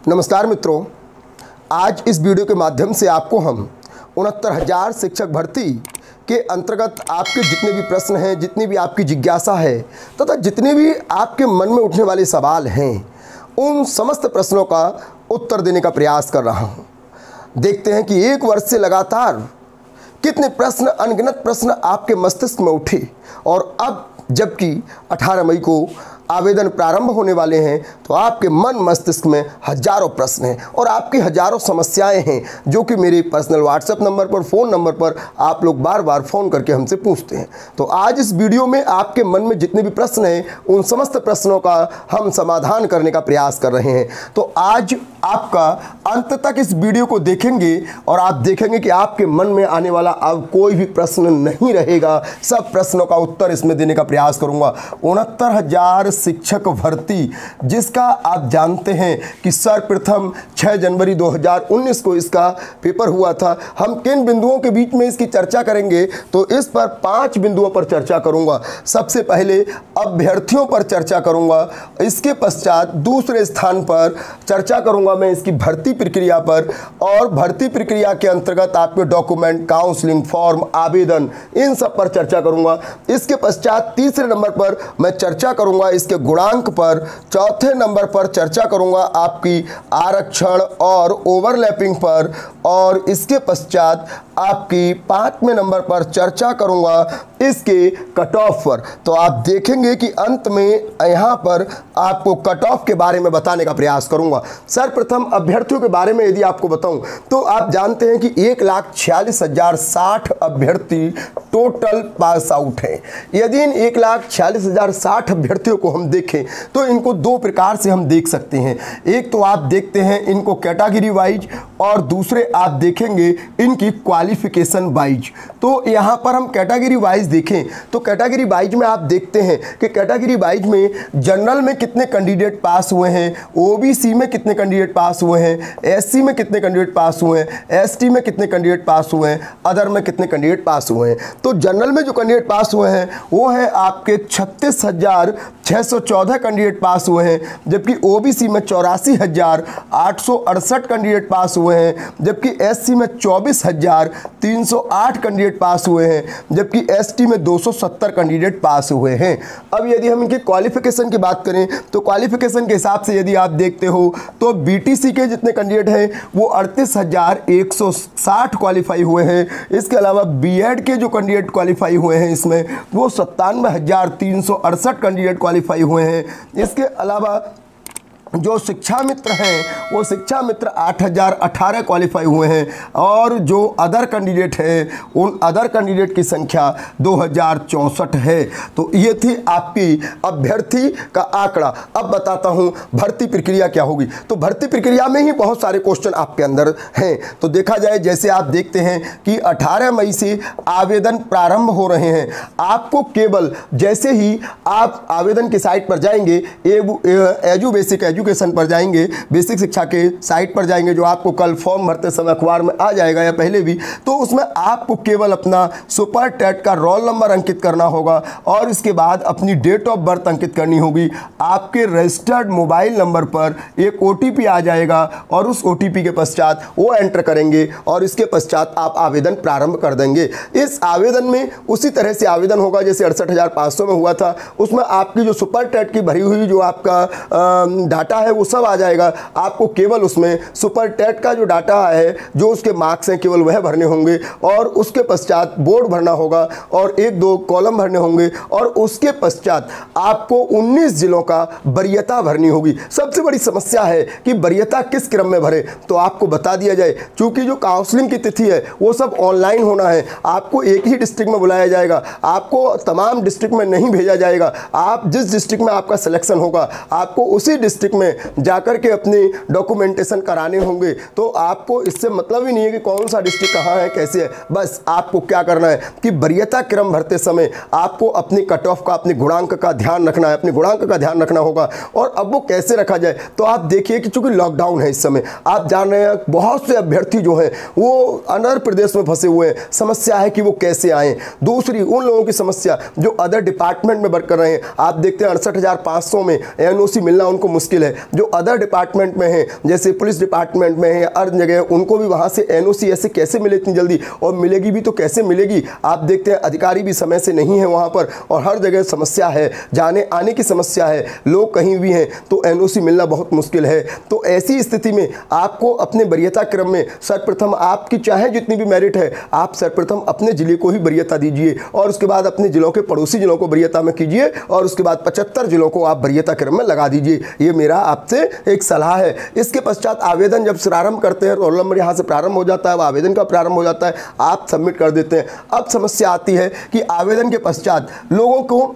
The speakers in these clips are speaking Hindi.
नमस्कार मित्रों, आज इस वीडियो के माध्यम से आपको हम 69,000 शिक्षक भर्ती के अंतर्गत आपके जितने भी प्रश्न हैं, जितनी भी आपकी जिज्ञासा है तथा जितने भी आपके मन में उठने वाले सवाल हैं, उन समस्त प्रश्नों का उत्तर देने का प्रयास कर रहा हूं। देखते हैं कि एक वर्ष से लगातार कितने प्रश्न, अनगिनत प्रश्न आपके मस्तिष्क में उठे और अब जबकि 18 मई को आवेदन प्रारंभ होने वाले हैं तो आपके मन मस्तिष्क में हजारों प्रश्न हैं और आपकी हजारों समस्याएं हैं जो कि मेरे पर्सनल व्हाट्सएप नंबर पर, फ़ोन नंबर पर आप लोग बार बार फ़ोन करके हमसे पूछते हैं। तो आज इस वीडियो में आपके मन में जितने भी प्रश्न हैं उन समस्त प्रश्नों का हम समाधान करने का प्रयास कर रहे हैं। तो आज आपका अंत तक इस वीडियो को देखेंगे और आप देखेंगे कि आपके मन में आने वाला अब कोई भी प्रश्न नहीं रहेगा। सब प्रश्नों का उत्तर इसमें देने का प्रयास करूंगा। 69,000 शिक्षक भर्ती, जिसका आप जानते हैं कि सर्वप्रथम 6 जनवरी 2019 को इसका पेपर हुआ था। हम किन बिंदुओं के बीच में इसकी चर्चा करेंगे तो इस पर 5 बिंदुओं पर चर्चा करूंगा। सबसे पहले अभ्यर्थियों पर चर्चा करूंगा, इसके पश्चात दूसरे स्थान पर चर्चा करूंगा मैं इसकी भर्ती प्रक्रिया पर, और भर्ती प्रक्रिया के अंतर्गत आपके डॉक्यूमेंट, काउंसलिंग फॉर्म, आवेदन, इन सब पर चर्चा करूंगा। इसके पश्चात तीसरे नंबर पर मैं चर्चा करूंगा इसके गुणांक पर। चौथे नंबर पर चर्चा करूंगा आपकी आरक्षण और ओवरलैपिंग पर, और इसके पश्चात आपकी 5वें नंबर पर चर्चा करूंगा इसके कट ऑफ पर। तो आप देखेंगे कि अंत में यहाँ पर आपको कट ऑफ के बारे में बताने का प्रयास करूंगा। सर्वप्रथम अभ्यर्थियों के बारे में यदि आपको बताऊं तो आप जानते हैं कि 1,46,060 अभ्यर्थी टोटल पास आउट हैं। यदि इन 1,46,060 अभ्यर्थियों को हम देखें तो इनको दो प्रकार से हम देख सकते हैं। एक तो आप देखते हैं इनको कैटेगरी वाइज, और दूसरे आप देखेंगे इनकी क्वालिफिकेशन वाइज। तो यहाँ पर हम कैटेगरी वाइज देखें तो कैटेगरी वाइज में आप देखते हैं कि कैटेगरी वाइज में जनरल में कितने कैंडिडेट पास हुए हैं, ओबीसी में कितने कैंडिडेट पास हुए हैं, एससी में कितने कैंडिडेट पास हुए हैं, एसटी में कितने कैंडिडेट पास हुए हैं, अदर में कितने कैंडिडेट पास हुए हैं। तो जनरल में जो कैंडिडेट पास हुए हैं वो है आपके 36,614 कैंडिडेट पास हुए हैं, जबकि ओबीसी में 84,868 कैंडिडेट पास हुए हैं, जबकि एससी में 24,308 कैंडिडेट पास हुए हैं, जबकि एसटी में 270 कैंडिडेट पास हुए हैं। अब यदि हम इनकी क्वालिफिकेशन की बात करें तो क्वालिफिकेशन के हिसाब से यदि आप देखते हो तो बीटीसी के जितने कैंडिडेट हैं वो 38,160 क्वालिफाई हुए हैं। इसके अलावा बीएड के जो कैंडिडेट क्वालिफाई हुए हैं इसमें वो 97,368 कैंडिडेट क्वालिफाई हुए हैं। इसके अलावा जो शिक्षा मित्र हैं वो शिक्षा मित्र 8,018 क्वालिफाई हुए हैं, और जो अदर कैंडिडेट हैं उन अदर कैंडिडेट की संख्या 2,064 है। तो ये थी आपकी अभ्यर्थी का आंकड़ा। अब बताता हूँ भर्ती प्रक्रिया क्या होगी। तो भर्ती प्रक्रिया में ही बहुत सारे क्वेश्चन आपके अंदर हैं। तो देखा जाए, जैसे आप देखते हैं कि 18 मई से आवेदन प्रारंभ हो रहे हैं। आपको केवल जैसे ही आप आवेदन की साइट पर जाएंगे, एजू बेसिक एजुकेशन पर जाएंगे, बेसिक शिक्षा के साइट पर जाएंगे, जो आपको कल फॉर्म भरते समय अखबार में आ जाएगा या पहले भी, तो उसमें आपको केवल अपना सुपर टेट का रोल नंबर अंकित करना होगा और इसके बाद अपनी डेट ऑफ बर्थ अंकित करनी होगी। आपके रजिस्टर्ड मोबाइल नंबर पर एक ओटीपी आ जाएगा और उस ओटीपी के पश्चात वो एंटर करेंगे और इसके पश्चात आप आवेदन प्रारंभ कर देंगे। इस आवेदन में उसी तरह से आवेदन होगा जैसे 68,500 में हुआ था। उसमें आपकी जो सुपर टेट की भरी हुई जो आपका डाटा है वो सब आ जाएगा। आपको केवल उसमें सुपर टेट का जो डाटा है, जो उसके मार्क्स हैं, केवल वह भरने होंगे और उसके पश्चात बोर्ड भरना होगा और 1-2 कॉलम भरने होंगे, और उसके पश्चात आपको 19 जिलों का वरीयता भरनी होगी। सबसे बड़ी समस्या है कि वरीयता किस क्रम में भरे। तो आपको बता दिया जाए, चूंकि जो काउंसलिंग की तिथि है वो सब ऑनलाइन होना है। आपको एक ही डिस्ट्रिक्ट में बुलाया जाएगा, आपको तमाम डिस्ट्रिक्ट में नहीं भेजा जाएगा। आप जिस डिस्ट्रिक्ट में आपका सिलेक्शन होगा आपको उसी डिस्ट्रिक्ट में जाकर के अपनी डॉक्यूमेंटेशन कराने होंगे। तो आपको इससे मतलब ही नहीं है कि कौन सा डिस्ट्रिक्ट कहाँ है, कैसे है। बस आपको क्या करना है कि वरीयता क्रम भरते समय आपको अपनी कट ऑफ का, अपने गुणांक का ध्यान रखना है, अपने गुणांक का ध्यान रखना होगा। और अब वो कैसे रखा जाए, तो आप देखिए कि चूंकि लॉकडाउन है इस समय, आप जान रहे हैं बहुत से अभ्यर्थी जो हैं वो अदर प्रदेश में फंसे हुए हैं। समस्या है कि वो कैसे आए। दूसरी उन लोगों की समस्या जो अदर डिपार्टमेंट में वर्क कर रहे हैं। आप देखते हैं 68,500 में एनओसी मिलना उनको मुश्किल मुश्किल है। जो अदर डिपार्टमेंट में हैं, जैसे पुलिस डिपार्टमेंट में है या अन्य जगह, उनको भी वहाँ से एनओसी ऐसे कैसे मिले इतनी जल्दी, और मिलेगी भी तो कैसे मिलेगी। आप देखते हैं अधिकारी भी समय से नहीं है वहाँ पर, और हर जगह समस्या है, जाने आने की समस्या है, लोग कहीं भी हैं तो एनओसी मिलना बहुत मुश्किल है। तो ऐसी स्थिति में आपको अपने वरीयता क्रम में सर्वप्रथम, आपकी चाहे जितनी भी मेरिट है, आप सर्वप्रथम अपने जिले को ही वरीयता दीजिए, और उसके बाद अपने जिलों के पड़ोसी जिलों को वरीयता में कीजिए, और उसके बाद 75 जिलों को आप वरीयता क्रम में लगा दीजिए। ये मेरा आपसे एक सलाह है। इसके पश्चात आवेदन जब प्रारंभ करते हैं, रोल नंबर यहाँ से प्रारंभ हो जाता है, आवेदन का प्रारंभ हो जाता है, आप सबमिट कर देते हैं। अब समस्या आती है कि आवेदन के पश्चात लोगों को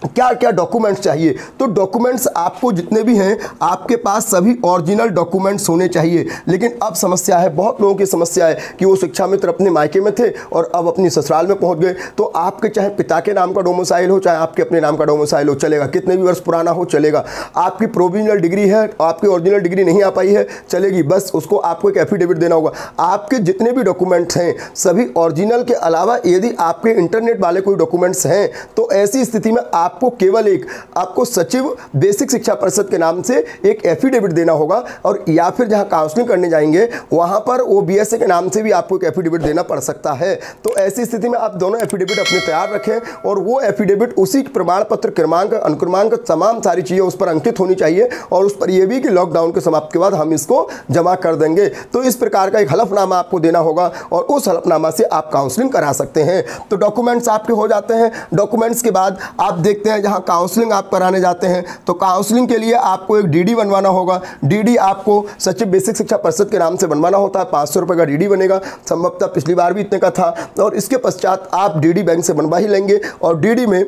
क्या क्या डॉक्यूमेंट्स चाहिए। तो डॉक्यूमेंट्स आपको जितने भी हैं, आपके पास सभी ओरिजिनल डॉक्यूमेंट्स होने चाहिए। लेकिन अब समस्या है, बहुत लोगों की समस्या है कि वो शिक्षा मित्र अपने मायके में थे और अब अपनी ससुराल में पहुंच गए। तो आपके चाहे पिता के नाम का डोमिसाइल हो, चाहे आपके अपने नाम का डोमिसाइल हो, चलेगा, कितने भी वर्ष पुराना हो चलेगा। आपकी प्रोविजनल डिग्री है, आपकी ओरिजिनल डिग्री नहीं आ पाई है, चलेगी, बस उसको आपको एक एफिडेविट देना होगा। आपके जितने भी डॉक्यूमेंट्स हैं सभी ओरिजिनल के अलावा यदि आपके इंटरनेट वाले कोई डॉक्यूमेंट्स हैं, तो ऐसी स्थिति में आपको केवल एक, आपको सचिव बेसिक शिक्षा परिषद के नाम से एक एफिडेविट देना होगा, और या फिर जहां काउंसलिंग करने जाएंगे वहां पर वो बीएसए के नाम से भी आपको एक एफिडेविट देना पड़ सकता है। तो ऐसी स्थिति में आप दोनों एफिडेविट अपने तैयार रखें, और वो एफिडेविट उसी प्रमाण पत्र, क्रमांक, अनुक्रमांक, तमाम सारी चीज़ें उस पर अंकित होनी चाहिए, और उस पर यह भी कि लॉकडाउन के समाप्ति के बाद हम इसको जमा कर देंगे। तो इस प्रकार का एक हलफनामा आपको देना होगा, और उस हलफनामा से आप काउंसलिंग करा सकते हैं। तो डॉक्यूमेंट्स आपके हो जाते हैं। डॉक्यूमेंट्स के बाद आप देखते हैं जहां काउंसलिंग आप कराने जाते हैं, तो काउंसलिंग के लिए आपको एक डीडी बनवाना होगा। डीडी आपको सचिव बेसिक शिक्षा परिषद के नाम से बनवाना होता है। 500 रुपये का डीडी बनेगा, संभवतः पिछली बार भी इतने का था। और इसके पश्चात आप डीडी बैंक से बनवा ही लेंगे, और डीडी में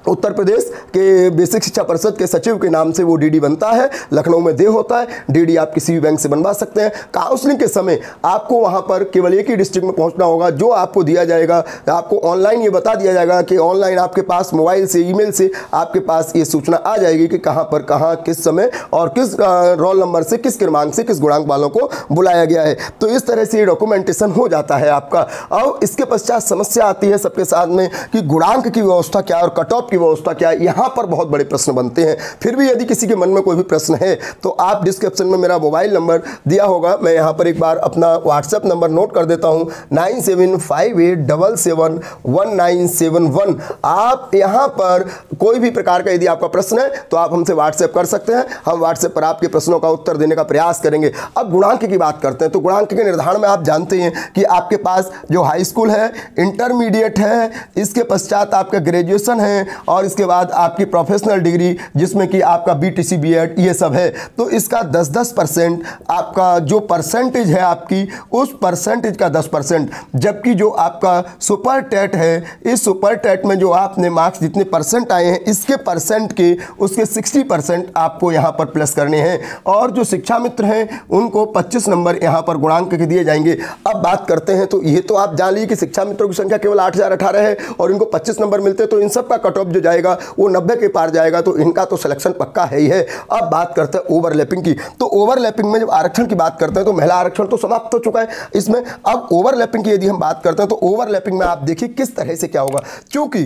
उत्तर प्रदेश के बेसिक शिक्षा परिषद के सचिव के नाम से वो डीडी बनता है, लखनऊ में देह होता है। डीडी आप किसी भी बैंक से बनवा सकते हैं। काउंसलिंग के समय आपको वहाँ पर केवल एक ही डिस्ट्रिक्ट में पहुँचना होगा। जो आपको दिया जाएगा, आपको ऑनलाइन ये बता दिया जाएगा कि ऑनलाइन आपके पास मोबाइल से, ईमेल से आपके पास ये सूचना आ जाएगी कि कहाँ पर, कहाँ, किस समय और किस रोल नंबर से, किस क्रमांक से, किस गुणांक वालों को बुलाया गया है। तो इस तरह से ये डॉक्यूमेंटेशन हो जाता है आपका। और इसके पश्चात समस्या आती है सबके साथ में कि गुणांक की व्यवस्था क्या और कट ऑफ की व्यवस्था क्या है। यहाँ पर बहुत बड़े प्रश्न बनते हैं। फिर भी यदि किसी के मन में कोई भी प्रश्न है तो आप डिस्क्रिप्शन में मेरा मोबाइल नंबर दिया होगा, मैं यहाँ पर एक बार अपना व्हाट्सएप नंबर नोट कर देता हूँ, 9758771971। आप यहाँ पर कोई भी प्रकार का यदि आपका प्रश्न है तो आप हमसे व्हाट्सएप कर सकते हैं। हम व्हाट्सएप पर आपके प्रश्नों का उत्तर देने का प्रयास करेंगे। अब गुणांक की बात करते हैं, तो गुणांक के निर्धारण में आप जानते हैं कि आपके पास जो हाई स्कूल है, इंटरमीडिएट है, इसके पश्चात आपका ग्रेजुएशन है, और इसके बाद आपकी प्रोफेशनल डिग्री जिसमें कि आपका बीटीसी, बीएड, ये सब है। तो इसका 10% आपका जो परसेंटेज है आपकी, उस परसेंटेज का 10%, जबकि जो आपका सुपर टेट है, इस सुपर टेट में जो आपने मार्क्स जितने परसेंट आए हैं, इसके परसेंट के उसके 60% आपको यहाँ पर प्लस करने हैं। और जो शिक्षा मित्र हैं उनको 25 नंबर यहाँ पर गुणांक के दिए जाएंगे। अब बात करते हैं, तो ये तो आप जान लीजिए कि शिक्षा मित्रों की संख्या केवल 8018 है और इनको 25 नंबर मिलते हैं, तो इन सब का कट ऑफ जो जाएगा वो 90 के पार जाएगा, तो इनका तो सिलेक्शन पक्का है ही है। अब बात करते हैं ओवरलैपिंग की। तो ओवरलैपिंग में जब आरक्षण की बात करते हैं तो महिला आरक्षण तो समाप्त हो चुका है इसमें। अब ओवरलैपिंग की यदि हम बात करते हैं तो ओवरलैपिंग में आप देखिए किस तरह से क्या होगा, क्योंकि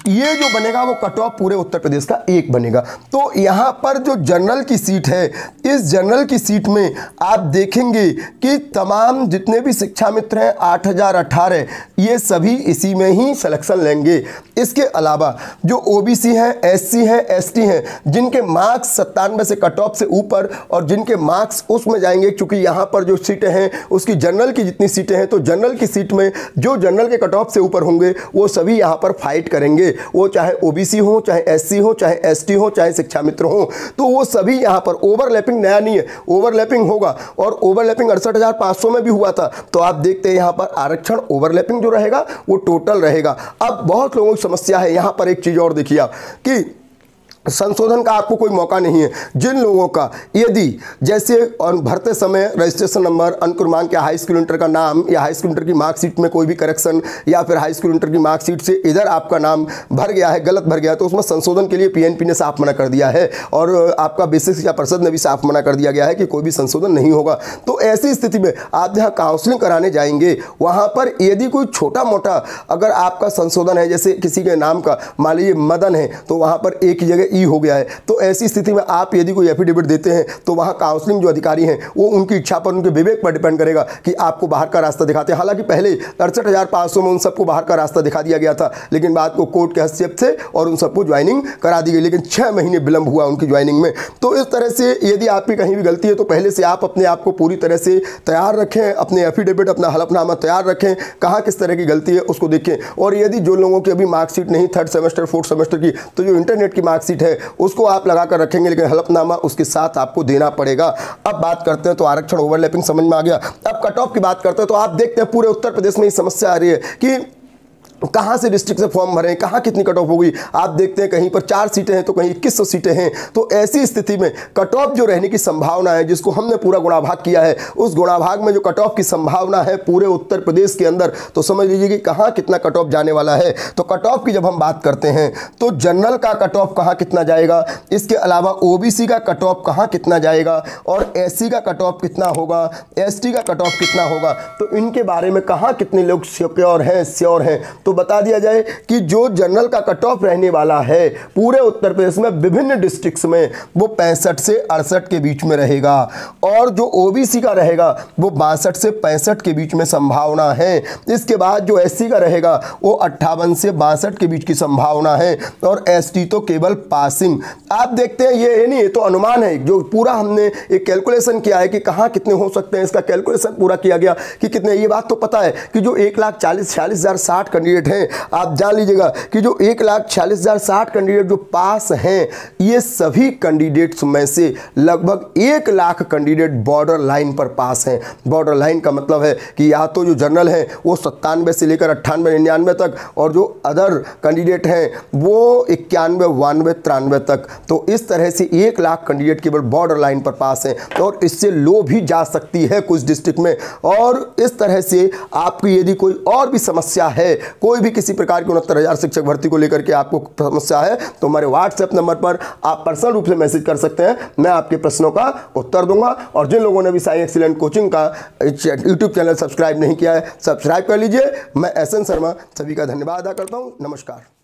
ये जो बनेगा वो कट ऑफ पूरे उत्तर प्रदेश का एक बनेगा। तो यहाँ पर जो जनरल की सीट है, इस जनरल की सीट में आप देखेंगे कि तमाम जितने भी शिक्षा मित्र हैं 8018, ये सभी इसी में ही सिलेक्शन लेंगे। इसके अलावा जो ओबीसी हैं, एससी हैं, एसटी हैं, जिनके मार्क्स 97 से कट ऑफ से ऊपर और जिनके मार्क्स उसमें जाएंगे, क्योंकि यहाँ पर जो सीटें हैं उसकी जनरल की जितनी सीटें हैं, तो जनरल की सीट में जो जनरल के कट ऑफ से ऊपर होंगे वो सभी यहाँ पर फाइट करेंगे। वो चाहे ओबीसी हो, चाहे एससी हो, चाहे एसटी हो, चाहे शिक्षा मित्र हो, तो वो सभी यहाँ पर ओवरलैपिंग नया नहीं है, ओवरलैपिंग होगा। और ओवरलैपिंग 68,500 में भी हुआ था। तो आप देखते हैं यहाँ पर आरक्षण ओवरलैपिंग जो रहेगा वो टोटल रहेगा। अब बहुत लोगों की समस्या है यहाँ पर, एक चीज़ और देखिए आप कि संशोधन का आपको कोई मौका नहीं है। जिन लोगों का यदि जैसे भरते समय रजिस्ट्रेशन नंबर, अनुक्रमांक या हाई स्कूल इंटर का नाम या हाई स्कूल इंटर की मार्कशीट में कोई भी करेक्शन या फिर हाई स्कूल इंटर की मार्कशीट से इधर आपका नाम भर गया है, गलत भर गया है, तो उसमें संशोधन के लिए पीएनपी ने साफ मना कर दिया है और आपका बेसिक शिक्षा परिषद ने भी साफ मना कर दिया गया है कि कोई भी संशोधन नहीं होगा। तो ऐसी स्थिति में आप जहाँ काउंसलिंग कराने जाएंगे वहाँ पर यदि कोई छोटा मोटा अगर आपका संशोधन है, जैसे किसी के नाम का मान लीजिए मदन है, तो वहाँ पर एक ही जगह ई हो गया है। तो ऐसी स्थिति में आप यदि कोई एफिडेविट देते हैं तो वहाँ काउंसलिंग जो अधिकारी हैं वो उनकी इच्छा पर, उनके विवेक पर डिपेंड करेगा कि आपको बाहर का रास्ता दिखाते हैं। हालांकि पहले 68,500 में उन सबको बाहर का रास्ता दिखा दिया गया था, लेकिन बाद को कोर्ट के हस्तक्षेप से और उन सबको ज्वाइनिंग करा दी गई, लेकिन 6 महीने विलंब हुआ उनकी ज्वाइनिंग में। तो इस तरह से यदि आपकी कहीं भी गलती है तो पहले से आप अपने आप को पूरी तरह से तैयार रखें, अपने एफिडेविट, अपना हलफनामा तैयार रखें, कहाँ किस तरह की गलती है उसको देखें। और यदि जो लोगों की अभी मार्कशीट नहीं 3rd सेमेस्टर 4th सेमेस्टर की, तो जो इंटरनेट की मार्कशीट है उसको आप लगा कर रखेंगे, लेकिन हलफनामा उसके साथ आपको देना पड़ेगा। अब बात करते हैं, तो आरक्षण ओवरलैपिंग समझ में आ गया। अब कट ऑफ की बात करते हैं तो आप देखते हैं पूरे उत्तर प्रदेश में ये समस्या आ रही है कि कहाँ से डिस्ट्रिक्ट से फॉर्म भरें, कहाँ कितनी कट ऑफ होगी। आप देखते हैं कहीं पर 4 सीटें हैं तो कहीं 2100 सीटें हैं। तो ऐसी स्थिति में कट ऑफ जो रहने की संभावना है, जिसको हमने पूरा गुणाभाग किया है, उस गुणाभाग में जो कट ऑफ की संभावना है पूरे उत्तर प्रदेश के अंदर, तो समझ लीजिए कि कहाँ कितना कट ऑफ जाने वाला है। तो कट ऑफ की जब हम बात करते हैं तो जनरल का कट ऑफ कहाँ कितना जाएगा, इसके अलावा ओबीसी का कट ऑफ कहाँ कितना जाएगा, और एससी का कट ऑफ कितना होगा, एसटी का कट ऑफ कितना होगा, तो इनके बारे में कहाँ कितने लोग श्योर हैं। तो बता दिया जाए कि जो जनरल का कट ऑफ रहने वाला है पूरे उत्तर प्रदेश में विभिन्न डिस्ट्रिक्ट्स में, वो 65 से 68 के बीच में रहेगा, और जो ओबीसी का रहेगा वो 62 से 65 के बीच में संभावना है। इसके बाद जो एससी का रहेगा वो 58 से 62 के बीच की संभावना है, और एसटी तो केवल पासिंग। आप देखते हैं ये नहीं, ये तो अनुमान है, जो पूरा हमने एक कैलकुलेशन किया है कि कहाँ कितने हो सकते हैं, इसका कैलकुलेशन पूरा किया गया कि कितने। ये बात तो पता है कि जो 1,40,46,060 कैंडिडेट हैं, आप जान लीजिएगा कि जो 1,40,60 कैंडिडेट जो पास हैं, ये सभी कैंडिडेट्स में से लगभग 1 लाख कैंडिडेट बॉर्डर लाइन पर पास हैं। बॉर्डर लाइन का मतलब है कि या तो जो जनरल है वो 97 से लेकर 98, 99 तक, और जो अदर कैंडिडेट हैं वो 91, 92, 93 तक। तो इस तरह से 1 लाख कैंडिडेट केवल बॉर्डर लाइन पर पास हैं, और इससे लो भी जा सकती है कुछ डिस्ट्रिक्ट में। और इस तरह से आपकी यदि कोई और भी समस्या है, कोई भी किसी प्रकार की 69,000 शिक्षक भर्ती को लेकर के आपको समस्या है, तो हमारे व्हाट्सएप नंबर पर आप पर्सनल रूप से मैसेज कर सकते हैं, मैं आपके प्रश्नों का उत्तर दूंगा। और जिन लोगों ने भी साई एक्सीलेंट कोचिंग का यूट्यूब चैनल सब्सक्राइब नहीं किया है, सब्सक्राइब कर लीजिए। मैं एसएन शर्मा सभी का धन्यवाद अदा करता हूं। नमस्कार।